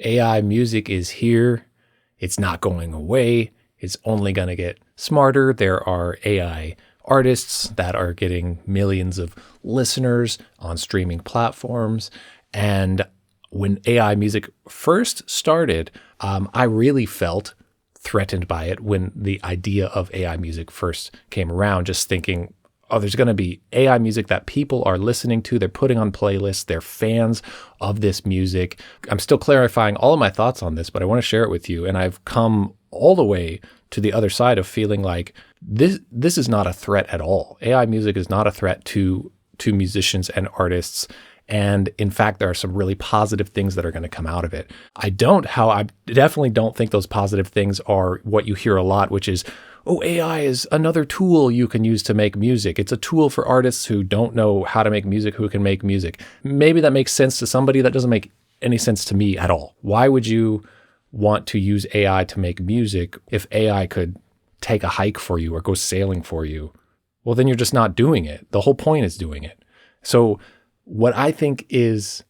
AI music is here. It's not going away. It's only going to get smarter. There are AI artists that are getting millions of listeners on streaming platforms. And when AI music first started, I really felt threatened by it when the idea of AI music first came around, just thinking, oh, there's going to be AI music that people are listening to. They're putting on playlists. They're fans of this music. I'm still clarifying all of my thoughts on this, but I want to share it with you. And I've come all the way to the other side of feeling like this is not a threat at all. AI music is not a threat to musicians and artists. And in fact, there are some really positive things that are going to come out of it. I definitely don't think those positive things are what you hear a lot, which is, oh, AI is another tool you can use to make music. It's a tool for artists who don't know how to make music, who can make music. Maybe that makes sense to somebody. That doesn't make any sense to me at all. Why would you want to use AI to make music if AI could take a hike for you or go sailing for you? Well, then you're just not doing it. The whole point is doing it. So what I think is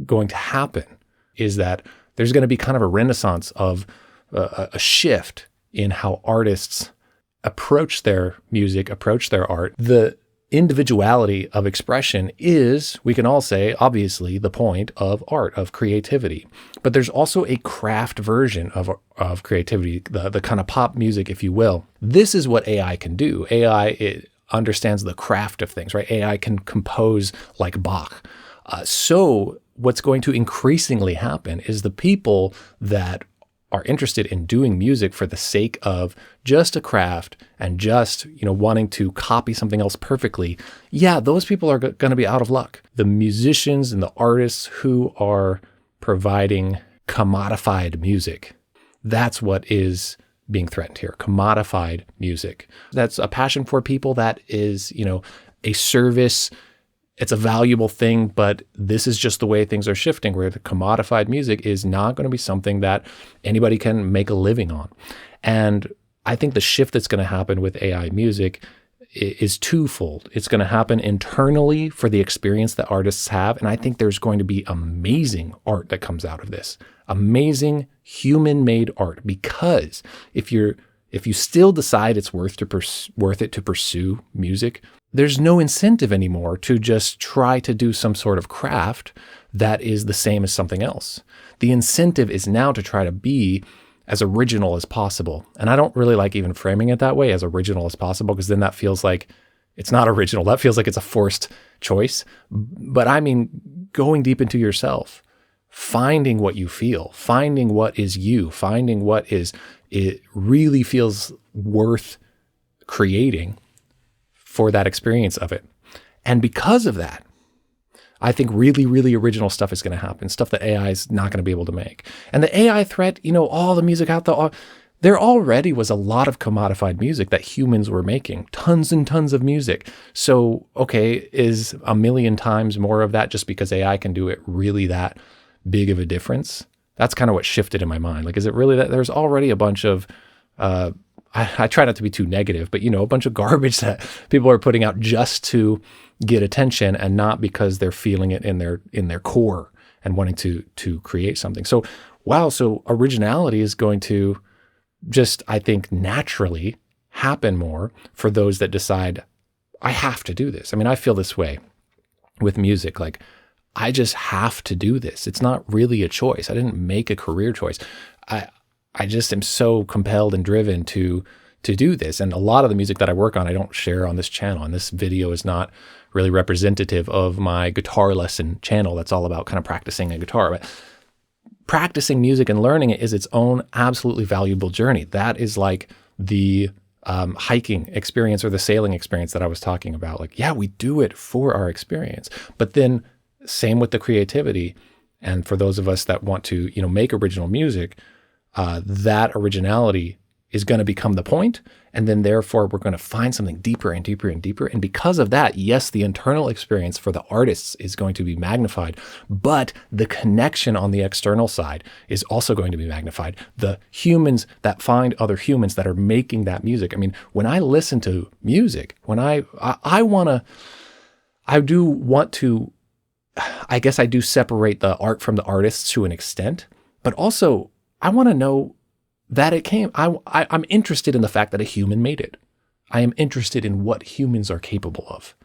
going to happen is that there's going to be kind of a renaissance of a shift in how artists approach their music, approach their art. The individuality of expression is, we can all say, obviously, the point of art, of creativity. But there's also a craft version of creativity, the kind of pop music, if you will. This is what AI can do. It understands the craft of things, right? AI can compose like Bach. So what's going to increasingly happen is the people that are interested in doing music for the sake of just a craft and just, wanting to copy something else perfectly, those people are going to be out of luck. The musicians and the artists who are providing commodified music, that's what is being threatened here. Commodified music. That's a passion for people. That is, a service. It's a valuable thing, but this is just the way things are shifting, where the commodified music is not going to be something that anybody can make a living on. And I think the shift that's going to happen with AI music is twofold. It's going to happen internally for the experience that artists have. And I think there's going to be amazing art that comes out of this. Amazing human-made art. Because if you still decide it's worth it to pursue music, there's no incentive anymore to just try to do some sort of craft that is the same as something else. The incentive is now to try to be as original as possible. And I don't really like even framing it that way, as original as possible, because then that feels like it's not original. That feels like it's a forced choice. But I mean, going deep into yourself, finding what you feel, finding what is you, finding what it really feels worth creating for that experience of it. And because of that, I think really, really original stuff is going to happen, stuff that AI is not going to be able to make. And the AI threat, all the music out there already was a lot of commodified music that humans were making, tons and tons of music. So, okay, is a million times more of that just because AI can do it really that big of a difference? That's kind of what shifted in my mind. Like, is it really that there's already a bunch of, I try not to be too negative, but a bunch of garbage that people are putting out just to get attention and not because they're feeling it in their core and wanting to create something. So, wow. So originality is going to just, I think, naturally happen more for those that decide, I have to do this. I mean, I feel this way with music. Like, I just have to do this. It's not really a choice. I didn't make a career choice. I just am so compelled and driven to do this. And a lot of the music that I work on, I don't share on this channel. And this video is not really representative of my guitar lesson channel. That's all about kind of practicing a guitar. But practicing music and learning it is its own absolutely valuable journey. That is like the hiking experience or the sailing experience that I was talking about. Like, we do it for our experience. But then same with the creativity. And for those of us that want to, make original music, that originality is going to become the point. And then therefore we're going to find something deeper and deeper and deeper. And because of that, yes, the internal experience for the artists is going to be magnified, but the connection on the external side is also going to be magnified. The humans that find other humans that are making that music. I mean, when I listen to music, when I do separate the art from the artists to an extent. But also, I want to know that it came. I'm interested in the fact that a human made it. I am interested in what humans are capable of.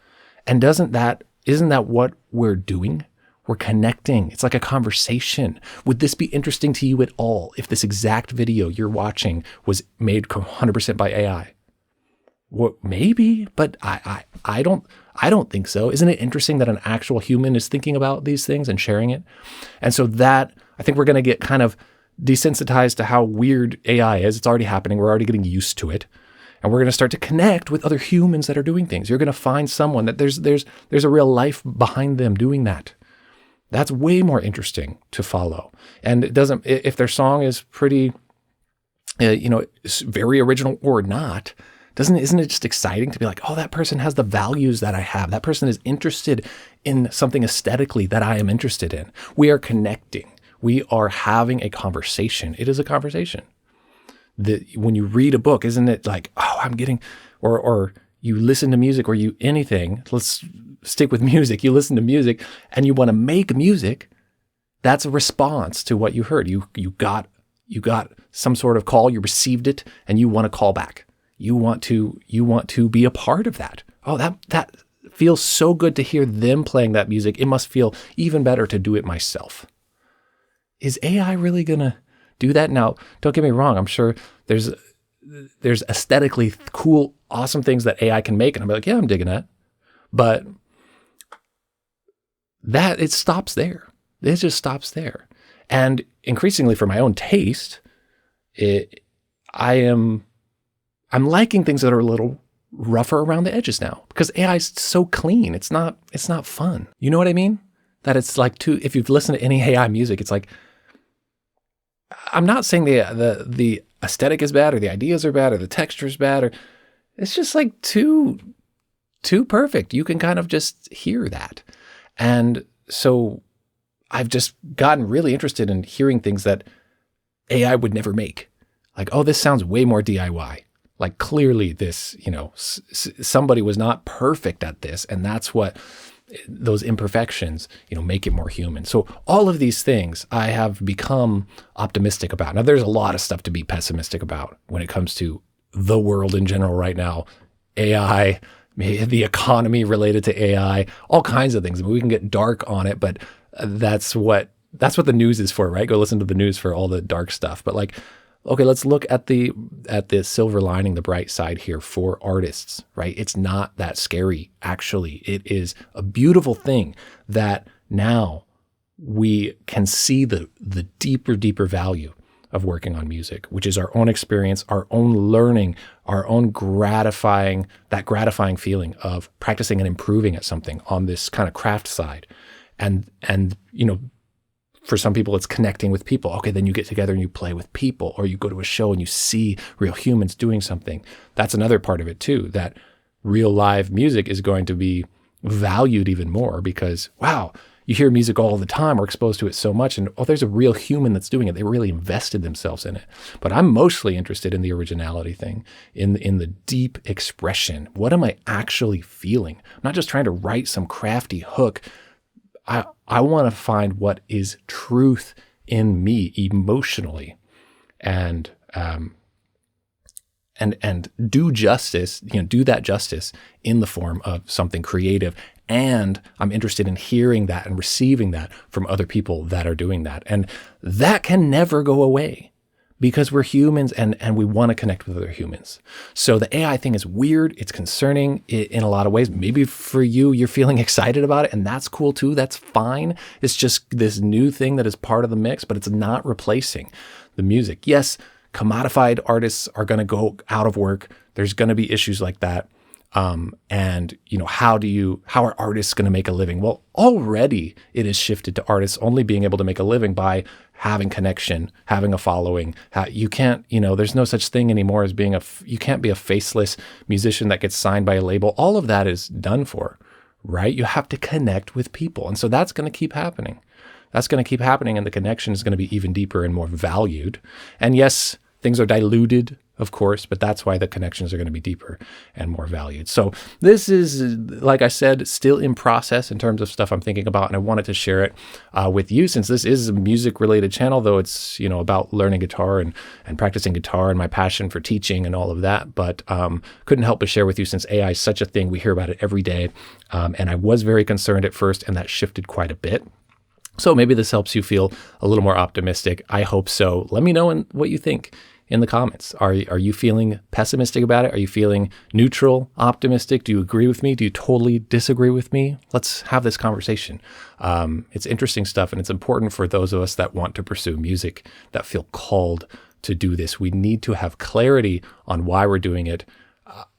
And isn't that what we're doing? We're connecting. It's like a conversation. Would this be interesting to you at all if this exact video you're watching was made 100% by AI? Well, maybe, but I don't think so. Isn't it interesting that an actual human is thinking about these things and sharing it? And so that, I think we're going to get kind of desensitized to how weird AI is. It's already happening. We're already getting used to it. And we're going to start to connect with other humans that are doing things. You're going to find someone that there's a real life behind them doing that. That's way more interesting to follow. And it doesn't, if their song is pretty, very original or not, isn't it just exciting to be like, oh, that person has the values that I have. That person is interested in something aesthetically that I am interested in. We are connecting. We are having a conversation. It is a conversation. When you read a book, isn't it like, oh, I'm getting, or you listen to music or anything, let's stick with music. You listen to music and you want to make music. That's a response to what you heard. You got some sort of call, you received it, and you want to call back. You want to be a part of that. Oh, that feels so good to hear them playing that music. It must feel even better to do it myself. Is AI really going to do that? Now, don't get me wrong. I'm sure there's aesthetically cool, awesome things that AI can make. And I'm like, yeah, I'm digging that. But it stops there. It just stops there. And increasingly for my own taste, I'm liking things that are a little rougher around the edges now because AI is so clean. It's not fun. You know what I mean? That it's like if you've listened to any AI music, it's like, I'm not saying the aesthetic is bad or the ideas are bad or the texture is bad, or it's just like too perfect. You can kind of just hear that. And so I've just gotten really interested in hearing things that AI would never make. Like, oh, this sounds way more DIY. Like clearly this, somebody was not perfect at this. And that's what those imperfections, make it more human. So all of these things I have become optimistic about. Now there's a lot of stuff to be pessimistic about when it comes to the world in general right now. AI, the economy related to AI, all kinds of things. I mean, we can get dark on it, but that's what the news is for, right? Go listen to the news for all the dark stuff. But like, okay, let's look at the silver lining, the bright side here for artists, right? It's not that scary, actually. It is a beautiful thing that now we can see the deeper value of working on music, which is our own experience, our own learning, our own gratifying feeling of practicing and improving at something on this kind of craft side. And for some people, it's connecting with people. Okay, then you get together and you play with people, or you go to a show and you see real humans doing something. That's another part of it too, that real live music is going to be valued even more because, wow, you hear music all the time or exposed to it so much, and there's a real human that's doing it. They really invested themselves in it. But I'm mostly interested in the originality thing, in the deep expression. What am I actually feeling? I'm not just trying to write some crafty hook. I want to find what is truth in me emotionally, and do justice, do that justice in the form of something creative. And I'm interested in hearing that and receiving that from other people that are doing that. And that can never go away because we're humans and we want to connect with other humans. So the AI thing is weird. It's concerning in a lot of ways. Maybe for you, you're feeling excited about it, and that's cool too. That's fine. It's just this new thing that is part of the mix, but it's not replacing the music. Yes, commodified artists are going to go out of work. There's going to be issues like that. And how are artists going to make a living? Well, already it is shifted to artists only being able to make a living by having connection, having a following. You can't, there's no such thing anymore as you can't be a faceless musician that gets signed by a label. All of that is done for, right? You have to connect with people. And so that's going to keep happening. That's going to keep happening. And the connection is going to be even deeper and more valued. And yes, things are diluted of course, but that's why the connections are going to be deeper and more valued. So this is, like I said, still in process in terms of stuff I'm thinking about, and I wanted to share it with you since this is a music-related channel, though it's, about learning guitar and practicing guitar and my passion for teaching and all of that. But couldn't help but share with you since AI is such a thing. We hear about it every day, and I was very concerned at first, and that shifted quite a bit. So maybe this helps you feel a little more optimistic. I hope so. Let me know what you think in the comments. Are you feeling pessimistic about it? Are you feeling neutral, optimistic? Do you agree with me? Do you totally disagree with me? Let's have this conversation. It's interesting stuff, and it's important for those of us that want to pursue music, that feel called to do this. We need to have clarity on why we're doing it.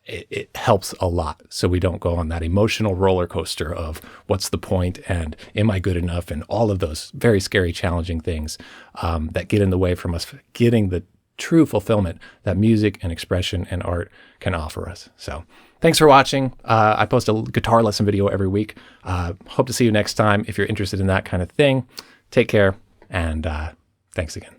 It helps a lot, so we don't go on that emotional roller coaster of what's the point and am I good enough and all of those very scary, challenging things that get in the way from us getting the true fulfillment that music and expression and art can offer us. So thanks for watching. I post a guitar lesson video every week. Hope to see you next time if you're interested in that kind of thing. Take care, and thanks again.